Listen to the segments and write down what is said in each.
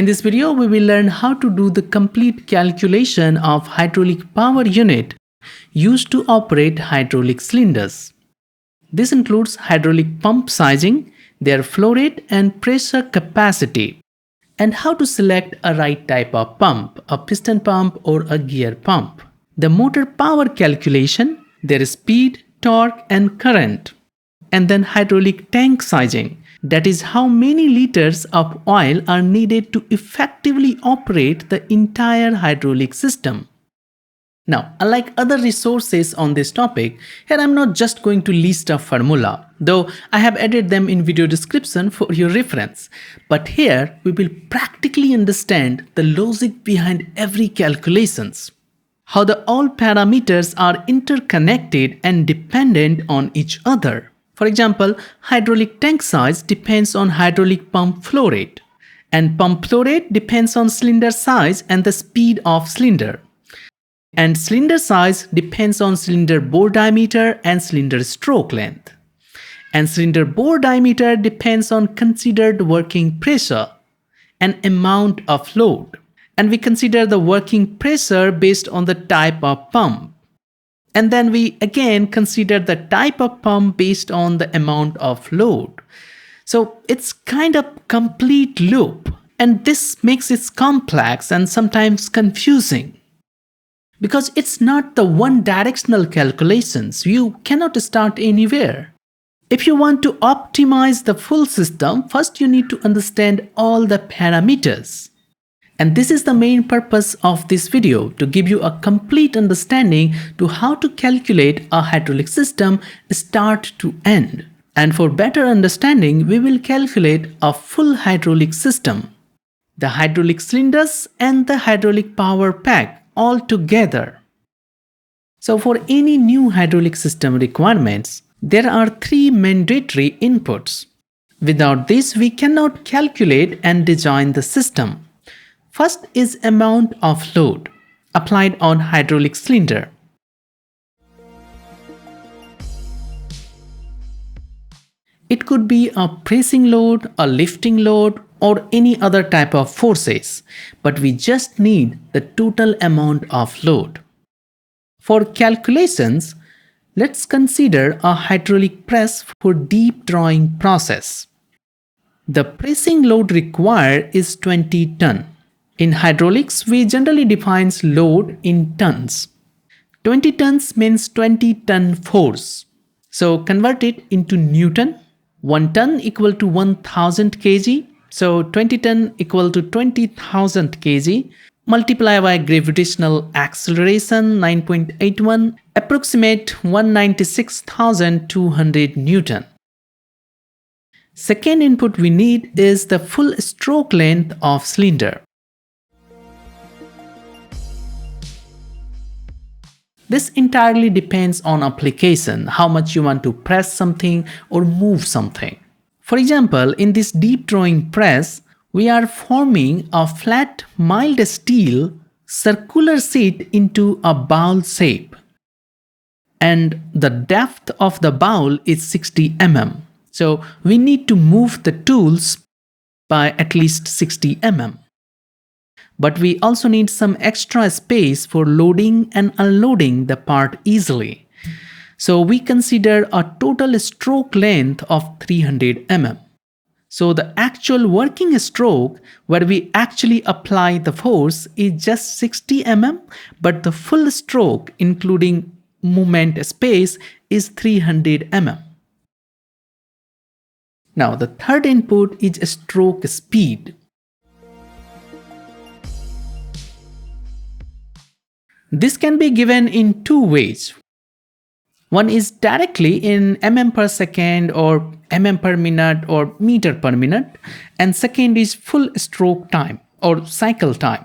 In this video, we will learn how to do the complete calculation of hydraulic power unit used to operate hydraulic cylinders. This includes hydraulic pump sizing, their flow rate and pressure capacity, and how to select a right type of pump, a piston pump or a gear pump. The motor power calculation, their speed, torque and current, and then hydraulic tank sizing. That is how many liters of oil are needed to effectively operate the entire hydraulic system. Now, unlike other resources on this topic, here I'm not just going to list a formula, though I have added them in video description for your reference. But here we will practically understand the logic behind every calculations, how all parameters are interconnected and dependent on each other. For example, hydraulic tank size depends on hydraulic pump flow rate, and pump flow rate depends on cylinder size and the speed of cylinder. And cylinder size depends on cylinder bore diameter and cylinder stroke length. And cylinder bore diameter depends on considered working pressure and amount of load. And we consider the working pressure based on the type of pump. And then we again consider the type of pump based on the amount of load. So it's kind of complete loop, and this makes it complex and sometimes confusing. Because it's not the one directional calculations, you cannot start anywhere. If you want to optimize the full system, first you need to understand all the parameters. And this is the main purpose of this video, to give you a complete understanding to how to calculate a hydraulic system start to end. And for better understanding, we will calculate a full hydraulic system, the hydraulic cylinders and the hydraulic power pack all together. So for any new hydraulic system requirements, there are three mandatory inputs. Without this, we cannot calculate and design the system. First is amount of load applied on hydraulic cylinder. It could be a pressing load, a lifting load, or any other type of forces, but we just need the total amount of load. For calculations, let's consider a hydraulic press for deep drawing process. The pressing load required is 20 ton. In hydraulics, we generally define load in tons. 20 tons means 20 ton force. So convert it into Newton. 1 ton equal to 1000 kg. So 20 ton equal to 20,000 kg. Multiply by gravitational acceleration 9.81, approximate 196,200 Newton. Second input we need is the full stroke length of cylinder. This entirely depends on application, how much you want to press something or move something. For example, in this deep drawing press, we are forming a flat mild steel circular sheet into a bowl shape. And the depth of the bowl is 60 mm. So we need to move the tools by at least 60 mm. But we also need some extra space for loading and unloading the part easily. So we consider a total stroke length of 300 mm. So the actual working stroke where we actually apply the force is just 60 mm, but the full stroke including movement space is 300 mm. Now the third input is stroke speed. This can be given in two ways. One is directly in mm per second or mm per minute or meter per minute, and second is full stroke time or cycle time,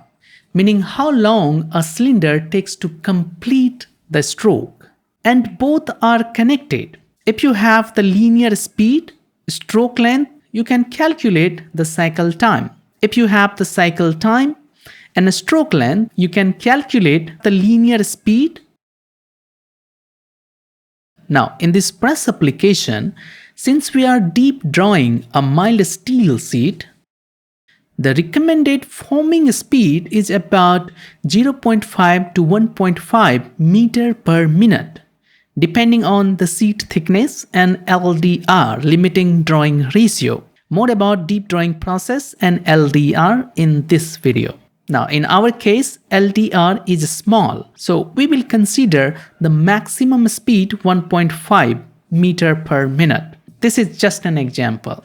meaning how long a cylinder takes to complete the stroke. And both are connected. If you have the linear speed, stroke length, you can calculate the cycle time. If you have the cycle time and a stroke length, you can calculate the linear speed. Now, in this press application, since we are deep drawing a mild steel sheet, The recommended forming speed is about 0.5 to 1.5 meter per minute, depending on the seat thickness and LDR, limiting drawing ratio. More about deep drawing process and LDR in this video. Now, in our case, LDR is small, so we will consider the maximum speed 1.5 meter per minute. This is just an example.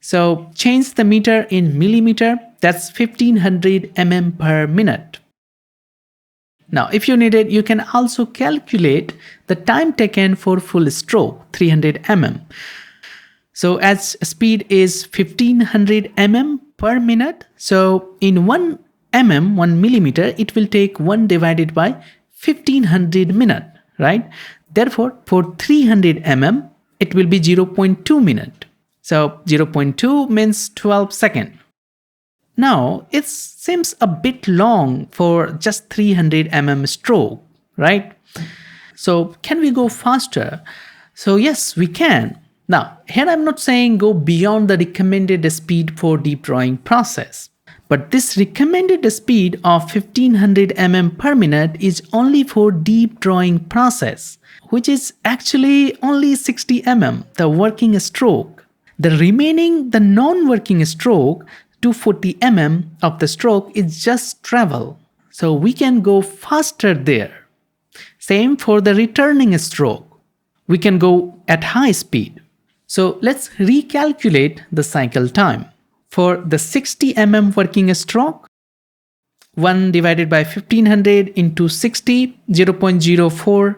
So change the meter in millimeter, that's 1500 mm per minute. Now, if you need it, you can also calculate the time taken for full stroke, 300 mm. So as speed is 1500 mm per minute, so in 1 mm, 1 millimeter, it will take 1 divided by 1500 minute, right? Therefore, for 300 mm, it will be 0.2 minute. So 0.2 means 12 seconds. Now, it seems a bit long for just 300 mm stroke, right? So can we go faster? So yes, we can. Now, here I'm not saying go beyond the recommended speed for deep drawing process. But this recommended speed of 1500 mm per minute is only for deep drawing process, which is actually only 60 mm, the working stroke. The remaining, the non-working stroke, 240 mm of the stroke is just travel. So we can go faster there. Same for the returning stroke. We can go at high speed. So let's recalculate the cycle time. For the 60 mm working stroke, 1 divided by 1500 into 60, 0.04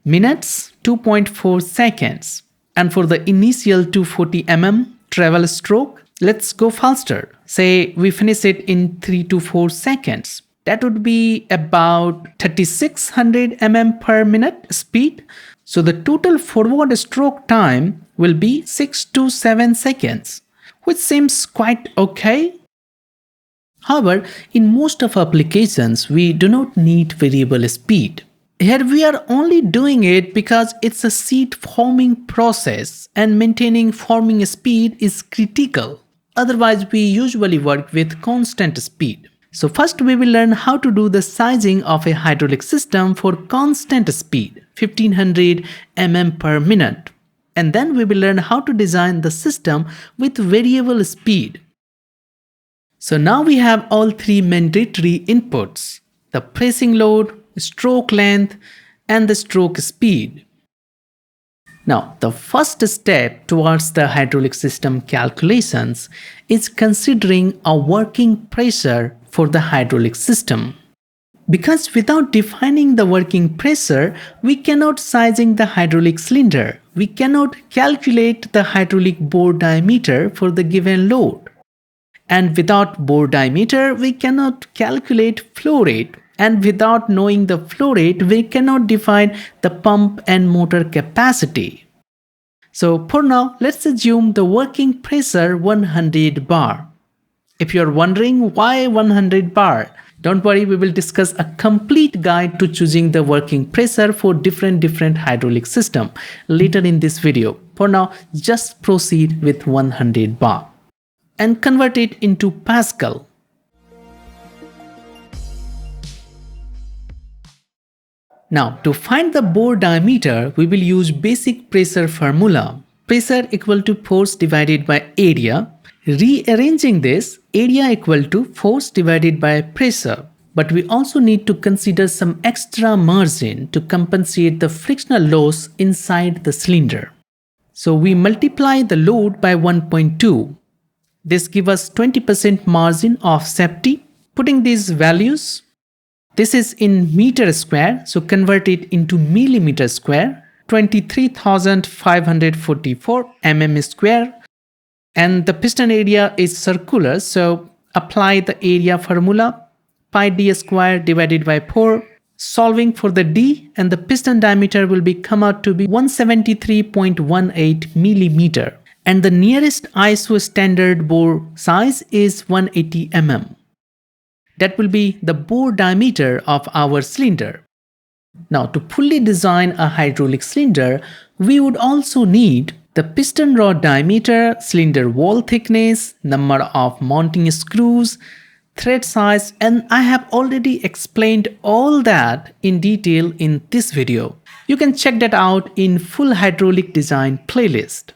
minutes, 2.4 seconds. And for the initial 240 mm travel stroke, let's go faster. Say we finish it in 3 to 4 seconds. That would be about 3600 mm per minute speed. So the total forward stroke time will be 6 to 7 seconds, which seems quite okay. However, in most of applications, we do not need variable speed. Here we are only doing it because it's a seat forming process and maintaining forming speed is critical. Otherwise, we usually work with constant speed. So first we will learn how to do the sizing of a hydraulic system for constant speed, 1500 mm per minute. And then we will learn how to design the system with variable speed. So now we have all three mandatory inputs: the pressing load, stroke length, and the stroke speed. Now, the first step towards the hydraulic system calculations is considering a working pressure for the hydraulic system. Because without defining the working pressure, we cannot sizing the hydraulic cylinder. We cannot calculate the hydraulic bore diameter for the given load. And without bore diameter, we cannot calculate flow rate. And without knowing the flow rate, we cannot define the pump and motor capacity. So for now, let's assume the working pressure 100 bar. If you are wondering why 100 bar, don't worry, we will discuss a complete guide to choosing the working pressure for different hydraulic system later in this video. For now, just proceed with 100 bar and convert it into Pascal. Now, to find the bore diameter, we will use basic pressure formula. Pressure equal to force divided by area. Rearranging this, area equal to force divided by pressure. But we also need to consider some extra margin to compensate the frictional loss inside the cylinder. So we multiply the load by 1.2. This gives us 20% margin of safety. Putting these values, this is in meter square, so convert it into millimeter square, 23,544 mm square. And the piston area is circular, so apply the area formula, pi d square divided by 4. Solving for the d, and the piston diameter will be come out to be 173.18 millimeter. And the nearest ISO standard bore size is 180 mm. That will be the bore diameter of our cylinder. Now, to fully design a hydraulic cylinder, we would also need The piston rod diameter, cylinder wall thickness, number of mounting screws, thread size, and I have already explained all that in detail in this video. You can check that out in full hydraulic design playlist.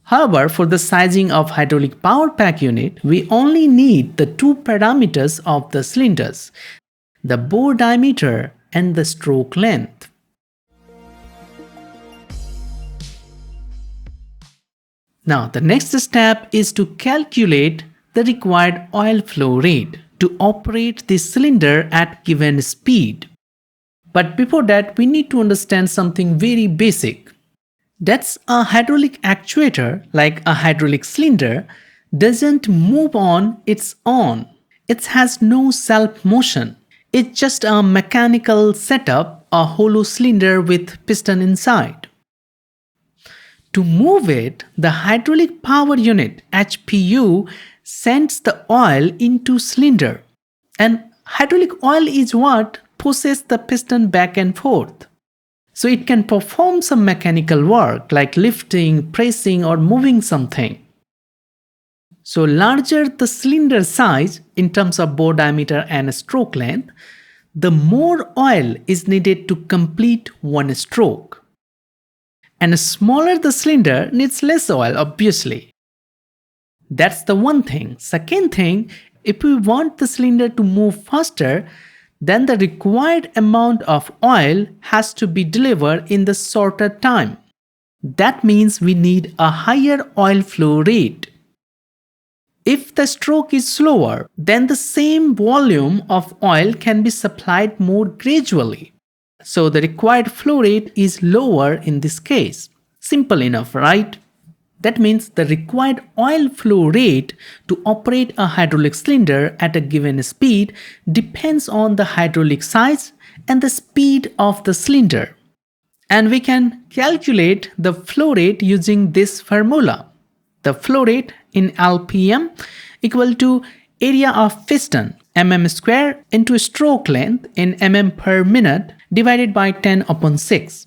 However, for the sizing of hydraulic power pack unit, we only need the two parameters of the cylinders, the bore diameter and the stroke length. Now, the next step is to calculate the required oil flow rate to operate the cylinder at given speed. But before that, we need to understand something very basic. That's a hydraulic actuator, like a hydraulic cylinder, doesn't move on its own. It has no self-motion. It's just a mechanical setup, a hollow cylinder with piston inside. To move it, the hydraulic power unit HPU sends the oil into cylinder, and hydraulic oil is what pushes the piston back and forth. So it can perform some mechanical work like lifting, pressing, or moving something. So larger the cylinder size in terms of bore diameter and stroke length, the more oil is needed to complete one stroke. And smaller the cylinder needs less oil, obviously. That's the one thing. Second thing, if we want the cylinder to move faster, then the required amount of oil has to be delivered in the shorter time. That means we need a higher oil flow rate. If the stroke is slower, then the same volume of oil can be supplied more gradually. So the required flow rate is lower in this case. Simple enough, right? That means the required oil flow rate to operate a hydraulic cylinder at a given speed depends on the hydraulic size and the speed of the cylinder. And we can calculate the flow rate using this formula. The flow rate in LPM equal to area of piston mm square into stroke length in mm per minute divided by 10/6.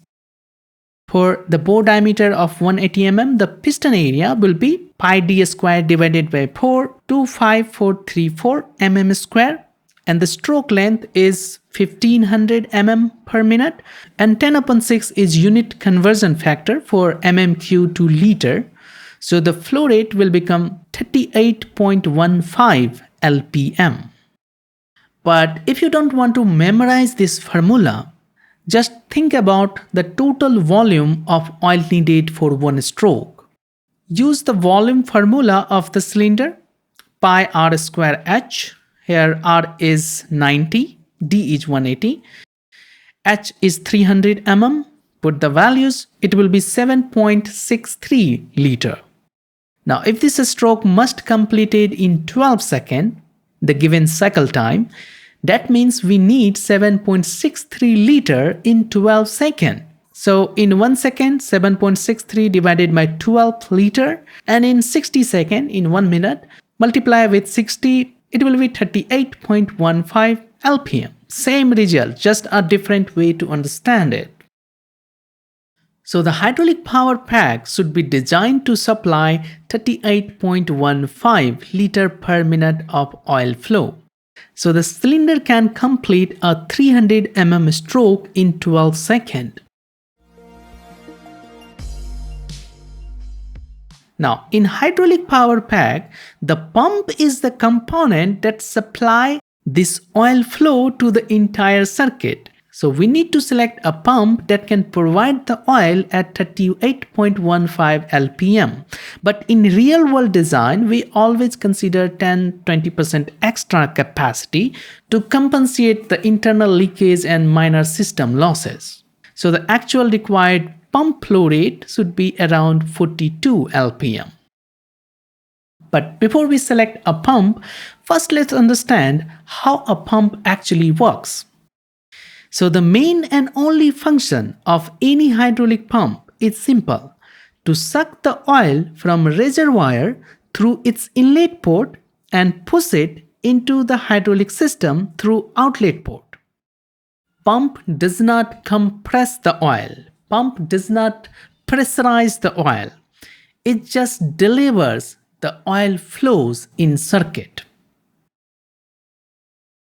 For the bore diameter of 180 mm, the piston area will be pi d square divided by 4, 25434 mm square, and the stroke length is 1500 mm per minute, and 10/6 is unit conversion factor for mmq to liter. So the flow rate will become 38.15 lpm. But if you don't want to memorize this formula, just think about the total volume of oil needed for one stroke. Use the volume formula of the cylinder, pi r square h. Here r is 90, d is 180, h is 300 mm. Put the values, it will be 7.63 liter. Now, if this stroke must completed in 12 seconds, the given cycle time, that means we need 7.63 liter in 12 seconds. So in 1 second, 7.63 divided by 12 liter, and in 60 seconds, in 1 minute, multiply with 60, it will be 38.15 lpm. Same result, just a different way to understand it. So the hydraulic power pack should be designed to supply 38.15 liter per minute of oil flow. So the cylinder can complete a 300 mm stroke in 12 seconds. Now, in hydraulic power pack, the pump is the component that supply this oil flow to the entire circuit. So we need to select a pump that can provide the oil at 38.15 lpm. But in real world design, we always consider 10-20% extra capacity to compensate the internal leakage and minor system losses. So the actual required pump flow rate should be around 42 lpm. But before we select a pump, first let's understand how a pump actually works. So the main and only function of any hydraulic pump is simple: to suck the oil from a reservoir through its inlet port and push it into the hydraulic system through outlet port. Pump does not compress the oil. Pump does not pressurize the oil. It just delivers the oil flows in circuit.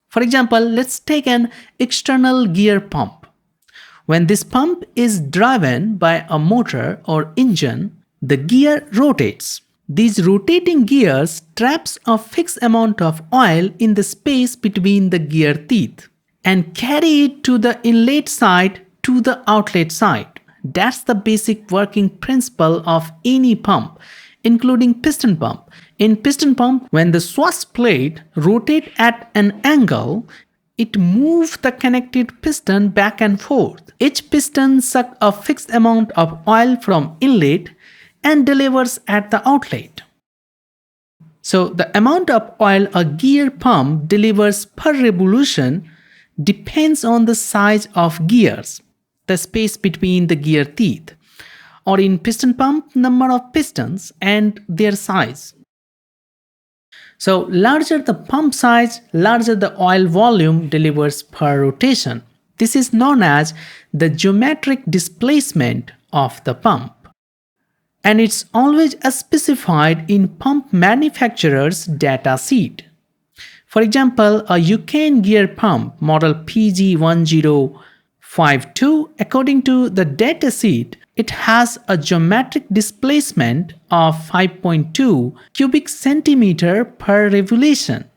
For example, let's take an external gear pump. When this pump is driven by a motor or engine, the gear rotates. These rotating gears traps a fixed amount of oil in the space between the gear teeth and carry it to the inlet side to the outlet side. That's the basic working principle of any pump, including piston pump. In piston pump, when the swash plate rotates at an angle, it moves the connected piston back and forth. Each piston sucks a fixed amount of oil from inlet and delivers at the outlet. So the amount of oil a gear pump delivers per revolution depends on the size of gears, the space between the gear teeth, or in piston pump, number of pistons and their size. So larger the pump size, larger the oil volume delivers per rotation. This is known as the geometric displacement of the pump. And it's always specified in pump manufacturer's data sheet. For example, a Yucane gear pump model PG1052, according to the data sheet, it has a geometric displacement of 5.2 cubic centimeter per revolution.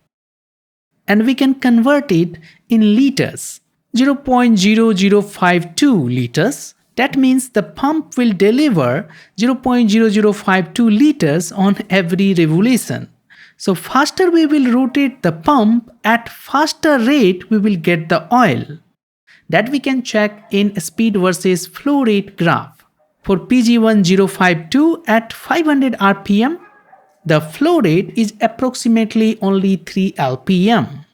And we can convert it in liters, 0.0052 liters. That means the pump will deliver 0.0052 liters on every revolution. So faster we will rotate the pump, at faster rate we will get the oil. That we can check in speed versus flow rate graph. For PG1052 at 500 rpm, the flow rate is approximately only 3 lpm.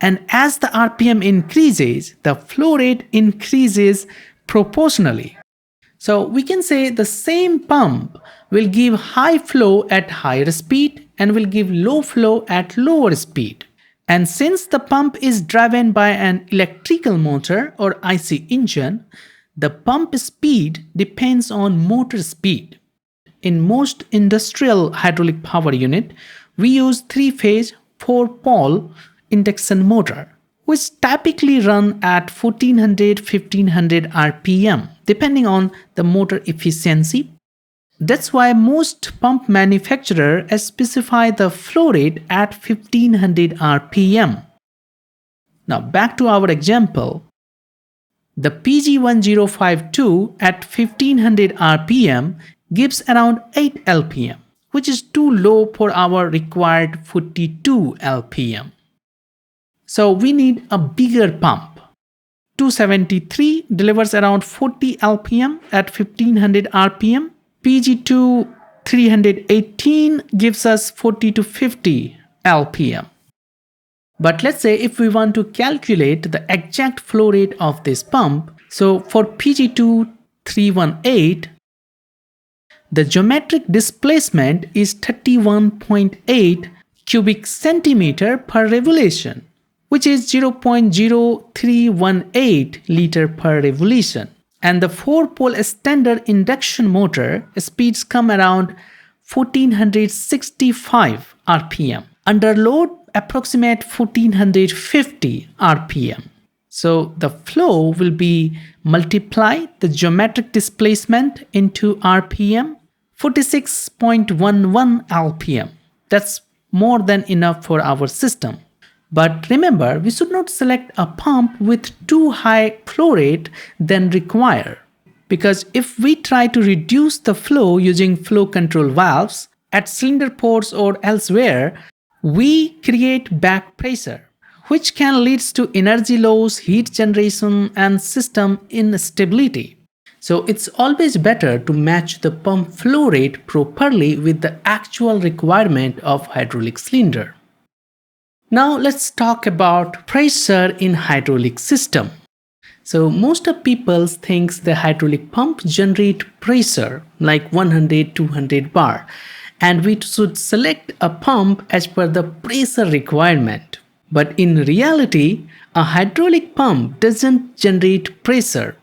And as the rpm increases, the flow rate increases proportionally. So we can say the same pump will give high flow at higher speed and will give low flow at lower speed. And since the pump is driven by an electrical motor or IC engine, the pump speed depends on motor speed. In most industrial hydraulic power unit, we use 3-phase 4-pole induction motor, which typically run at 1400-1500 rpm, depending on the motor efficiency. That's why most pump manufacturers specify the flow rate at 1500 rpm. Now back to our example. The PG1052 at 1500 rpm gives around 8 lpm, which is too low for our required 42 lpm. So we need a bigger pump. 273 delivers around 40 lpm at 1500 rpm. PG2 318 gives us 40 to 50 lpm. But let's say if we want to calculate the exact flow rate of this pump, so for PG2 318, the geometric displacement is 31.8 cubic centimeter per revolution, which is 0.0318 liter per revolution. And the 4-pole standard induction motor speeds come around 1465 rpm. Under load, approximate 1450 rpm. So the flow will be multiply the geometric displacement into rpm, 46.11 lpm. That's more than enough for our system. But remember, we should not select a pump with too high flow rate than required. Because if we try to reduce the flow using flow control valves at cylinder ports or elsewhere, we create back pressure, which can lead to energy loss, heat generation, and system instability. So it's always better to match the pump flow rate properly with the actual requirement of hydraulic cylinder. Now let's talk about pressure in hydraulic system. So most of people think the hydraulic pump generate pressure like 100-200 bar, and we should select a pump as per the pressure requirement. But in reality, a hydraulic pump doesn't generate pressure.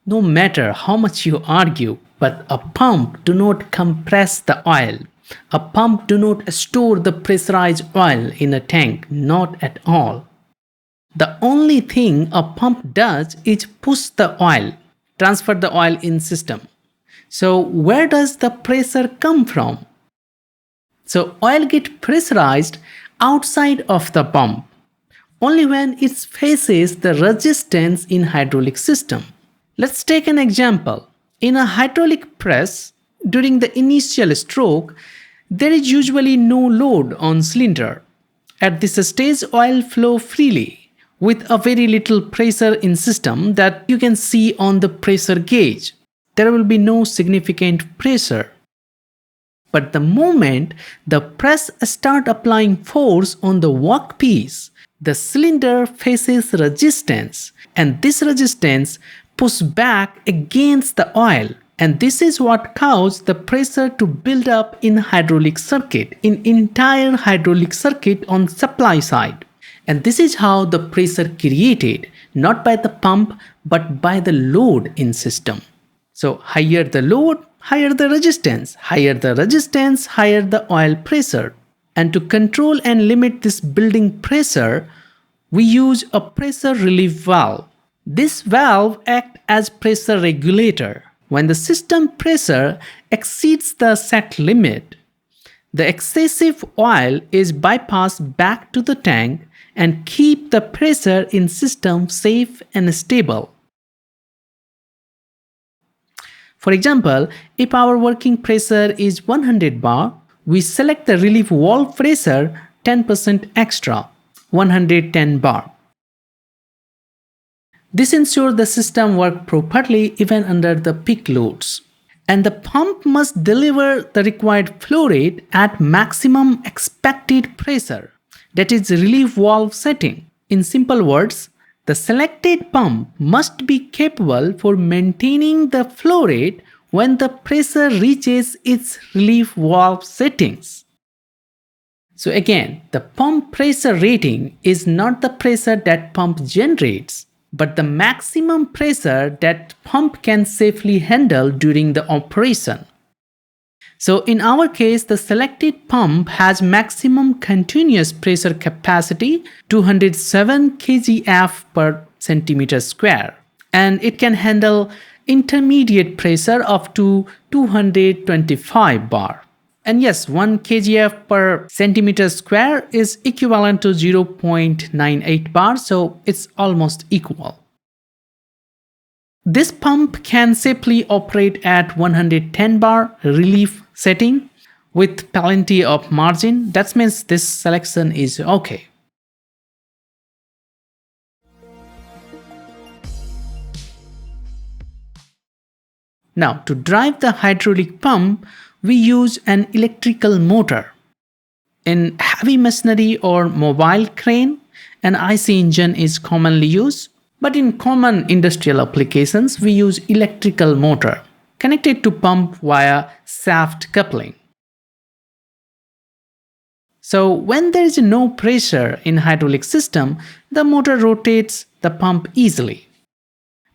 No matter how much you argue, But a pump do not compress the oil. A pump do not store the pressurized oil in a tank, not at all. The only thing a pump does is push the oil, transfer the oil in system. So where does the pressure come from? So oil gets pressurized outside of the pump, only when it faces the resistance in hydraulic system. Let's take an example. In a hydraulic press, during the initial stroke, there is usually no load on cylinder. At this stage, oil flow freely with a very little pressure in system that you can see on the pressure gauge. There will be no significant pressure. But the moment the press start applying force on the workpiece, the cylinder faces resistance, and this resistance pushes back against the oil, and this is what causes the pressure to build up in hydraulic circuit, in entire hydraulic circuit on supply side. And this is how the pressure created, not by the pump but by the load in system. So higher the load, higher the resistance, higher the resistance, higher the oil pressure. And to control and limit this building pressure, we use a pressure relief valve. This valve acts as pressure regulator. When the system pressure exceeds the set limit, the excessive oil is bypassed back to the tank and keep the pressure in system safe and stable. For example, if our working pressure is 100 bar, we select the relief valve pressure 10% extra, 110 bar. This ensures the system works properly even under the peak loads. And the pump must deliver the required flow rate at maximum expected pressure, that is relief valve setting. In simple words, the selected pump must be capable for maintaining the flow rate when the pressure reaches its relief valve settings. So again, the pump pressure rating is not the pressure that pump generates, but the maximum pressure that pump can safely handle during the operation. So in our case, the selected pump has maximum continuous pressure capacity 207 kgf per centimeter square, and it can handle intermediate pressure up to 225 bar. And yes, 1 kgf per centimeter square is equivalent to 0.98 bar, so it's almost equal. This pump can safely operate at 110 bar relief setting with plenty of margin. That means this selection is okay. Now, to drive the hydraulic pump, we use an electrical motor. In heavy machinery or mobile crane, an IC engine is commonly used, but in common industrial applications, we use electrical motor connected to pump via shaft coupling. So when there is no pressure in hydraulic system, the motor rotates the pump easily.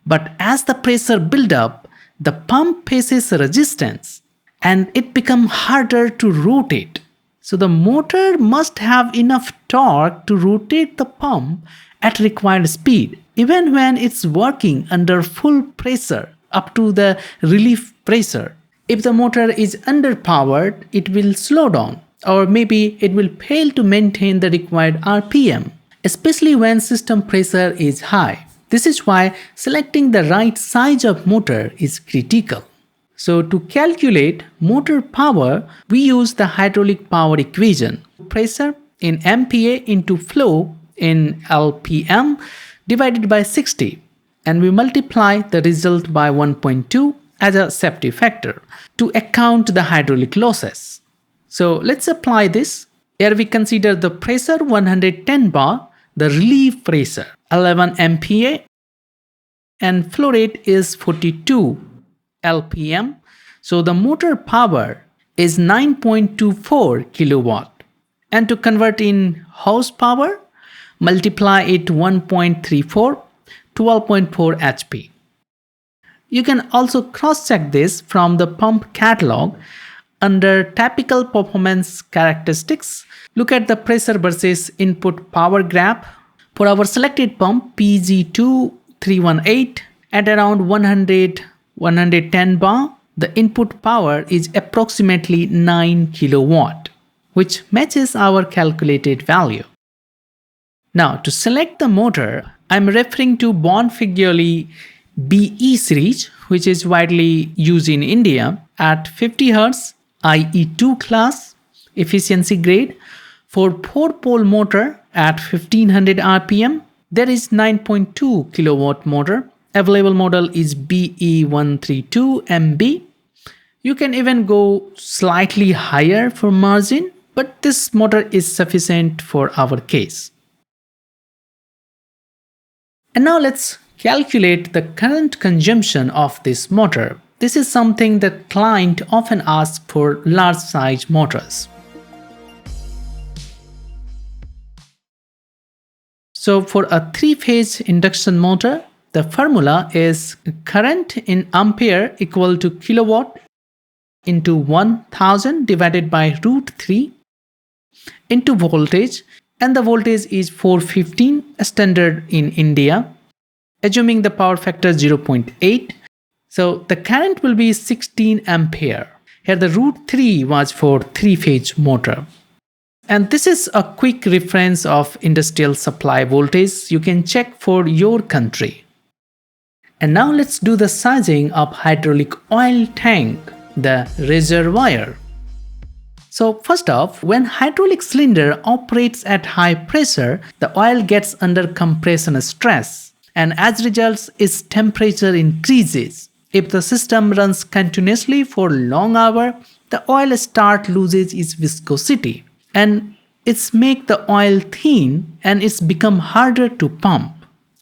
But as the pressure builds up, the pump faces resistance and it becomes harder to rotate. So the motor must have enough torque to rotate the pump at required speed, even when it's working under full pressure up to the relief pressure. If the motor is underpowered, it will slow down, or maybe it will fail to maintain the required RPM, especially when system pressure is high. This is why selecting the right size of motor is critical. So to calculate motor power, we use the hydraulic power equation. Pressure in MPa into flow in LPM divided by 60, and we multiply the result by 1.2 as a safety factor to account the hydraulic losses. So let's apply this. Here we consider the pressure 110 bar, the relief pressure 11 MPa, and flow rate is 42 LPM. So the motor power is 9.24 kilowatt. And to convert in horsepower, multiply it 1.34, 12.4 HP. You can also cross-check this from the pump catalog under typical performance characteristics. Look at the pressure versus input power graph. For our selected pump PG2318 at around 110 bar, the input power is approximately 9 kilowatt, which matches our calculated value. Now, to select the motor, I'm referring to Bonfigurely BE series, which is widely used in India at 50 Hz, IE2 class, efficiency grade. For 4-pole motor at 1500 RPM, there is 9.2 kilowatt motor. Available model is BE132MB. You can even go slightly higher for margin, but this motor is sufficient for our case. And now let's calculate the current consumption of this motor. This is something that client often asks for large size motors. So for a 3-phase induction motor, the formula is current in ampere equal to kilowatt into 1000 divided by root 3 into voltage, and the voltage is 415 standard in India, assuming the power factor 0.8. So the current will be 16 ampere. Here the root 3 was for 3-phase motor. And this is a quick reference of industrial supply voltage. You can check for your country. And now let's do the sizing of hydraulic oil tank, the reservoir. So first off, when hydraulic cylinder operates at high pressure, the oil gets under compression stress, and as a result, its temperature increases. If the system runs continuously for long hours, the oil start loses its viscosity, and it's make the oil thin and it's become harder to pump,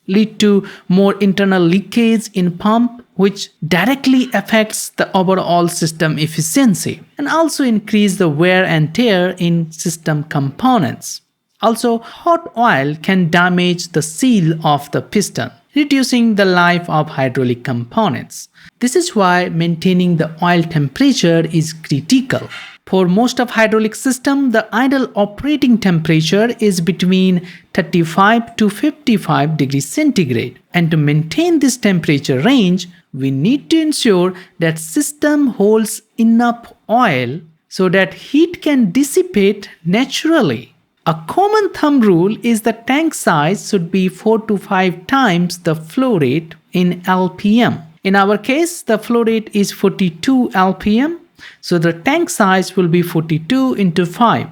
lead to more internal leakage in pump, which directly affects the overall system efficiency and also increase the wear and tear in system components. Also, hot oil can damage the seal of the piston, reducing the life of hydraulic components. This is why maintaining the oil temperature is critical. For most of hydraulic system, the ideal operating temperature is between 35 to 55 degrees centigrade. And to maintain this temperature range, we need to ensure that system holds enough oil so that heat can dissipate naturally. A common thumb rule is the tank size should be 4 to 5 times the flow rate in LPM. In our case, the flow rate is 42 LPM. So the tank size will be 42 into 5,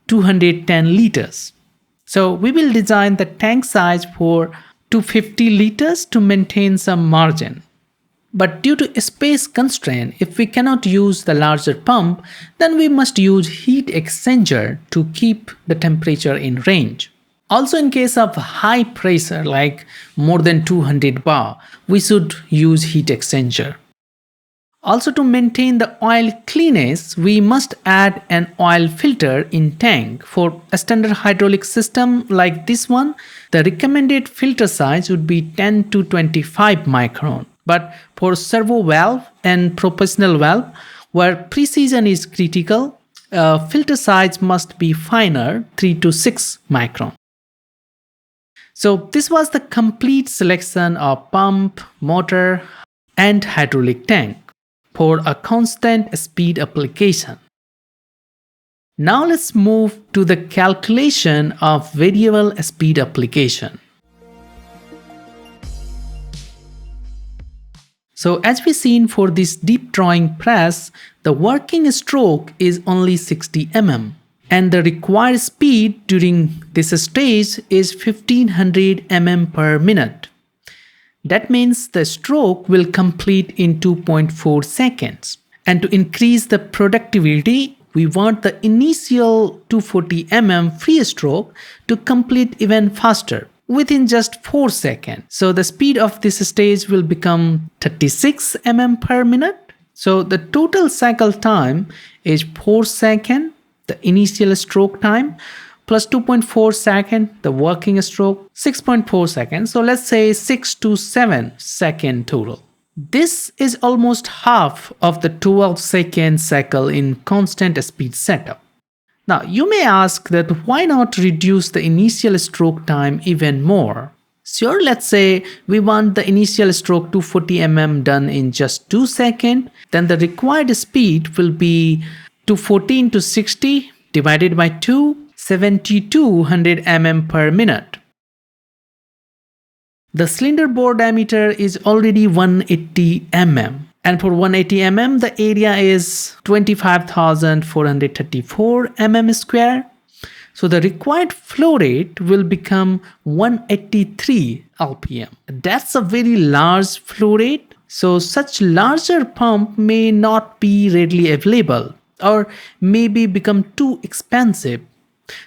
210 liters. So we will design the tank size for 250 liters to maintain some margin. But due to space constraint, if we cannot use the larger pump, then we must use heat exchanger to keep the temperature in range. Also, in case of high pressure like more than 200 bar, we should use heat exchanger. Also, to maintain the oil cleanness, we must add an oil filter in tank. For a standard hydraulic system like this one, the recommended filter size would be 10 to 25 micron. But for servo valve and proportional valve, where precision is critical, filter size must be finer, 3 to 6 micron. So this was the complete selection of pump, motor, and hydraulic tank for a constant speed application. Now let's move to the calculation of variable speed application. So as we seen for this deep drawing press, the working stroke is only 60 mm and the required speed during this stage is 1500 mm per minute. That means the stroke will complete in 2.4 seconds. And to increase the productivity, we want the initial 240 mm free stroke to complete even faster, within just 4 seconds. So the speed of this stage will become 36 mm per minute. So the total cycle time is 4 seconds, the initial stroke time, plus 2.4 seconds, the working stroke, 6.4 seconds. So let's say 6 to 7 seconds total. This is almost half of the 12-second cycle in constant speed setup. Now, you may ask that why not reduce the initial stroke time even more? Sure, let's say we want the initial stroke 240 mm done in just 2 seconds, then the required speed will be 240 into 60 divided by 2, 7200 mm per minute. The cylinder bore diameter is already 180 mm. And for 180 mm, the area is 25,434 mm square. So the required flow rate will become 183 LPM. That's a very large flow rate. So such larger pump may not be readily available or maybe become too expensive.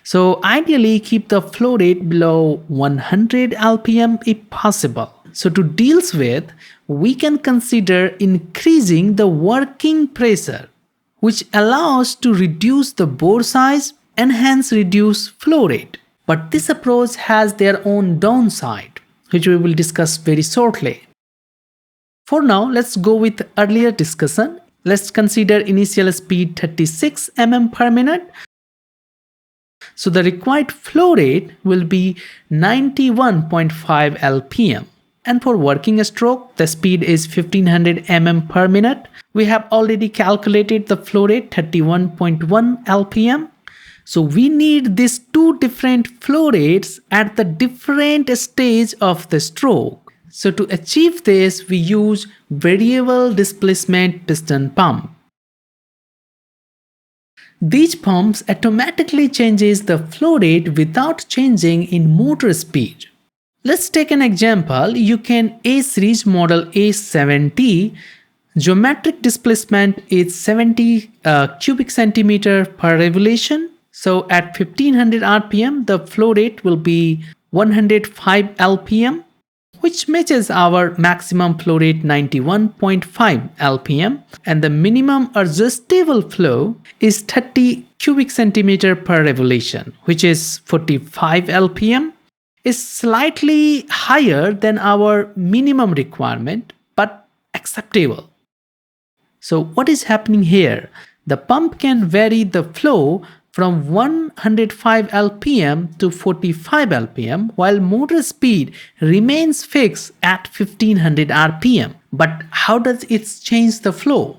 So ideally keep the flow rate below 100 LPM if possible. So to deal with, we can consider increasing the working pressure, which allows to reduce the bore size and hence reduce flow rate. But this approach has their own downside, which we will discuss very shortly. For now, let's go with earlier discussion. Let's consider initial speed 36 mm per minute. So the required flow rate will be 91.5 LPM. And for working stroke, the speed is 1500 mm per minute. We have already calculated the flow rate 31.1 LPM. So we need these two different flow rates at the different stage of the stroke. So to achieve this, we use variable displacement piston pump. These pumps automatically changes the flow rate without changing in motor speed. Let's take an example. You can A series model A70. Geometric displacement is 70 cubic centimeter per revolution. So at 1500 RPM, the flow rate will be 105 LPM, which matches our maximum flow rate 91.5 LPM, and the minimum adjustable flow is 30 cubic centimeter per revolution, which is 45 LPM. Is slightly higher than our minimum requirement, but acceptable. So what is happening here? The pump can vary the flow from 105 LPM to 45 LPM while motor speed remains fixed at 1500 RPM. But how does it change the flow?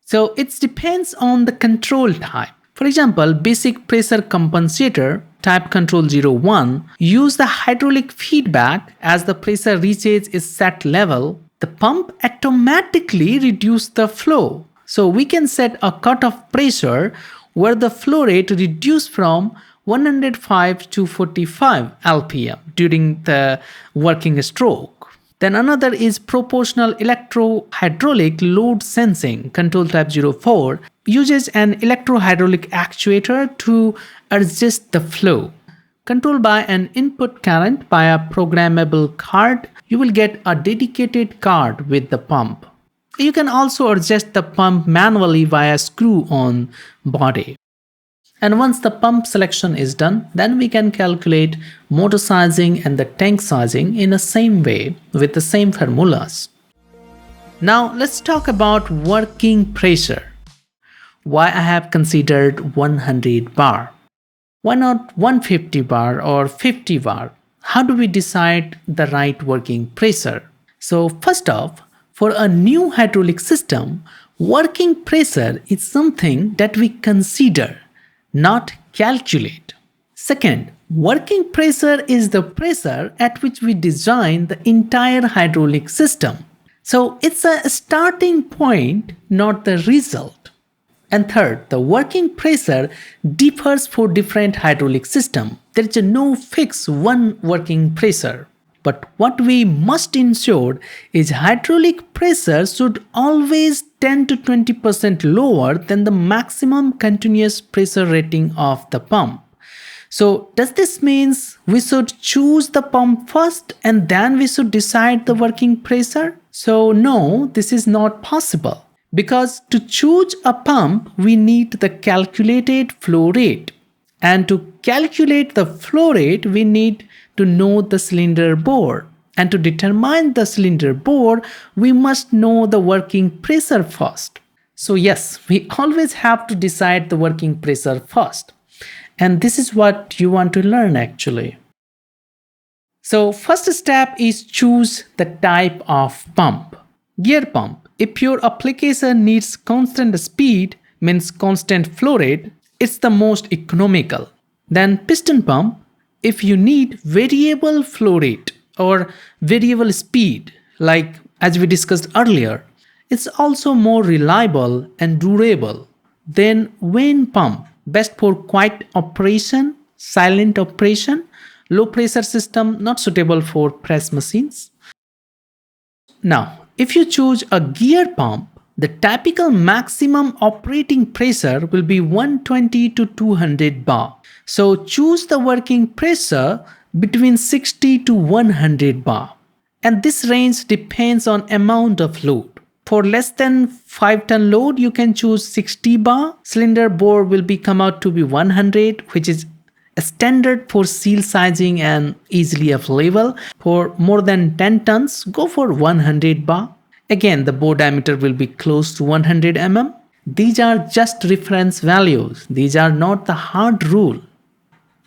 So it depends on the control type. For example, basic pressure compensator type control 01 use the hydraulic feedback. As the pressure reaches its set level, the pump automatically reduces the flow. So we can set a cutoff pressure where the flow rate reduced from 105 to 45 LPM during the working stroke. Then another is proportional electro-hydraulic load sensing control type 04 uses an electro-hydraulic actuator to adjust the flow. Controlled by an input current by a programmable card, you will get a dedicated card with the pump. You can also adjust the pump manually via screw on body. And once the pump selection is done, then we can calculate motor sizing and the tank sizing in the same way with the same formulas. Now let's talk about working pressure. Why I have considered 100 bar. Why not 150 bar or 50 bar? How do we decide the right working pressure? So first off, for a new hydraulic system, working pressure is something that we consider, not calculate. Second, working pressure is the pressure at which we design the entire hydraulic system. So it's a starting point, not the result. And third, the working pressure differs for different hydraulic systems. There is no fixed one working pressure. But what we must ensure is hydraulic pressure should always 10 to 20% lower than the maximum continuous pressure rating of the pump. So does this mean we should choose the pump first and then we should decide the working pressure? So no, this is not possible. Because to choose a pump, we need the calculated flow rate. And to calculate the flow rate, we need to know the cylinder bore. And to determine the cylinder bore, we must know the working pressure first. So yes, we always have to decide the working pressure first. And this is what you want to learn actually. So first step is choose the type of pump. Gear pump. If your application needs constant speed, means constant flow rate, it's the most economical. Then piston pump. If you need variable flow rate or variable speed, like as we discussed earlier, it's also more reliable and durable. Then vane pump. Best for quiet operation, silent operation, low pressure system not suitable for press machines. Now, if you choose a gear pump, the typical maximum operating pressure will be 120 to 200 bar. So choose the working pressure between 60 to 100 bar. And this range depends on amount of load. For less than 5 ton load, you can choose 60 bar. Cylinder bore will be come out to be 100, which is a standard for seal sizing and easily available. For more than 10 tons, go for 100 bar. Again, the bore diameter will be close to 100 mm. These are just reference values. These are not the hard rule.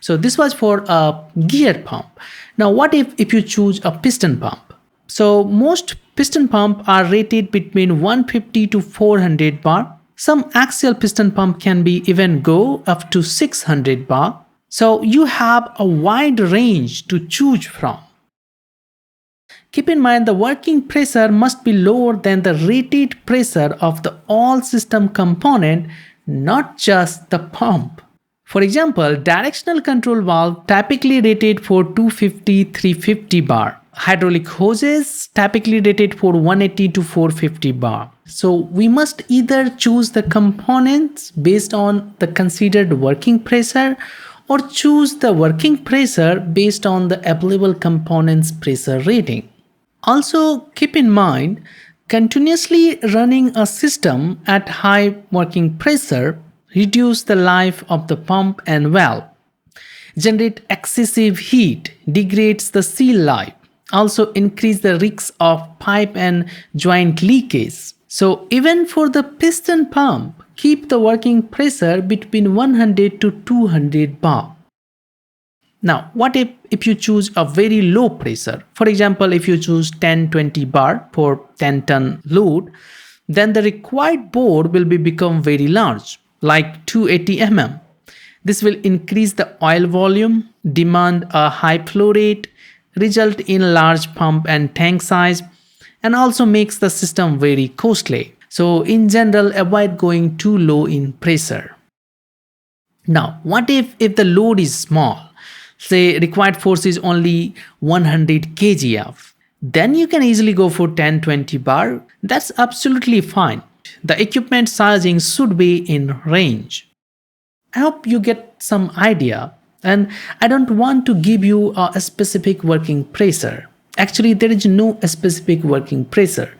So this was for a gear pump. Now what if you choose a piston pump? So most piston pump are rated between 150 to 400 bar. Some axial piston pump can be even go up to 600 bar. So you have a wide range to choose from. Keep in mind the working pressure must be lower than the rated pressure of the all system component, not just the pump. For example, directional control valve typically rated for 250-350 bar. Hydraulic hoses typically rated for 180 to 450 bar. So we must either choose the components based on the considered working pressure or choose the working pressure based on the available components pressure rating. Also keep in mind, continuously running a system at high working pressure reduce the life of the pump and valve, generate excessive heat, degrades the seal life, also increase the risk of pipe and joint leakage. So even for the piston pump, keep the working pressure between 100 to 200 bar. Now, what if you choose a very low pressure? For example, if you choose 10-20 bar for 10 ton load, then the required bore will become very large, like 280 mm. This will increase the oil volume, demand a high flow rate, result in large pump and tank size, and also makes the system very costly. So in general, avoid going too low in pressure. Now, what if the load is small? Say required force is only 100 kgf. Then you can easily go for 10-20 bar. That's absolutely fine. The equipment sizing should be in range. I hope you get some idea, and I don't want to give you a specific working pressure. Actually, there is no specific working pressure.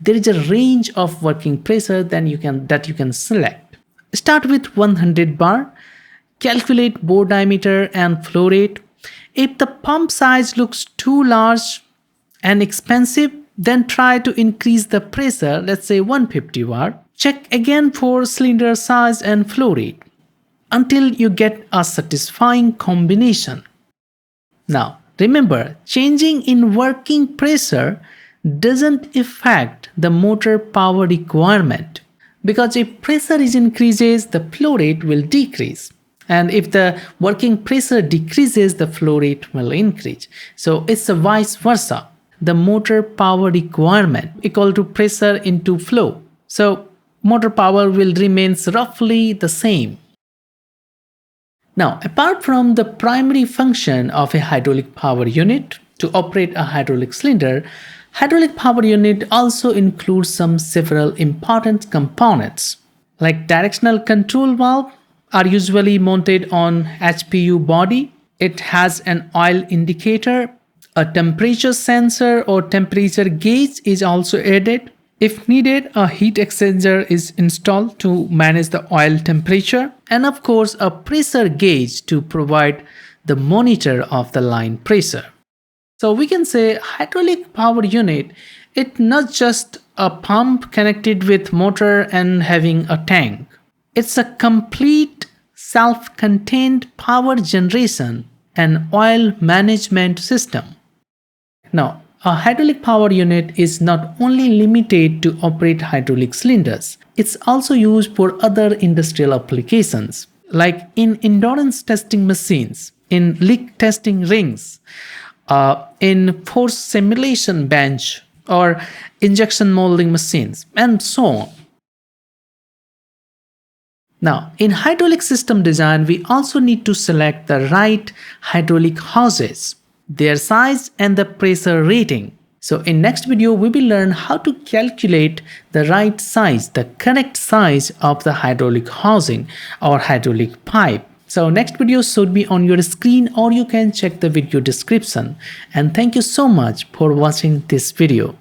There is a range of working pressure that you can select. Start with 100 bar. Calculate bore diameter and flow rate. If the pump size looks too large and expensive, then try to increase the pressure, let's say 150 bar. Check again for cylinder size and flow rate until you get a satisfying combination. Now, remember, changing in working pressure doesn't affect the motor power requirement, because if pressure increases, the flow rate will decrease. And if the working pressure decreases, the flow rate will increase. So it's a vice versa. The motor power requirement equal to pressure into flow. So motor power will remain roughly the same. Now, apart from the primary function of a hydraulic power unit to operate a hydraulic cylinder, hydraulic power unit also includes several important components, like directional control valve are usually mounted on HPU body. It has an oil indicator. A temperature sensor or temperature gauge is also added. If needed, a heat exchanger is installed to manage the oil temperature, and of course a pressure gauge to provide the monitor of the line pressure. So we can say hydraulic power unit, it's not just a pump connected with motor and having a tank. It's a complete self-contained power generation and oil management system. Now, a hydraulic power unit is not only limited to operate hydraulic cylinders, it's also used for other industrial applications, like in endurance testing machines, in leak testing rings, in force simulation bench, or injection molding machines, and so on. Now, in hydraulic system design, we also need to select the right hydraulic hoses, their size and the pressure rating. So in next video, we will learn how to calculate the right size, the correct size of the hydraulic housing or hydraulic pipe. So next video should be on your screen, or you can check the video description. And thank you so much for watching this video.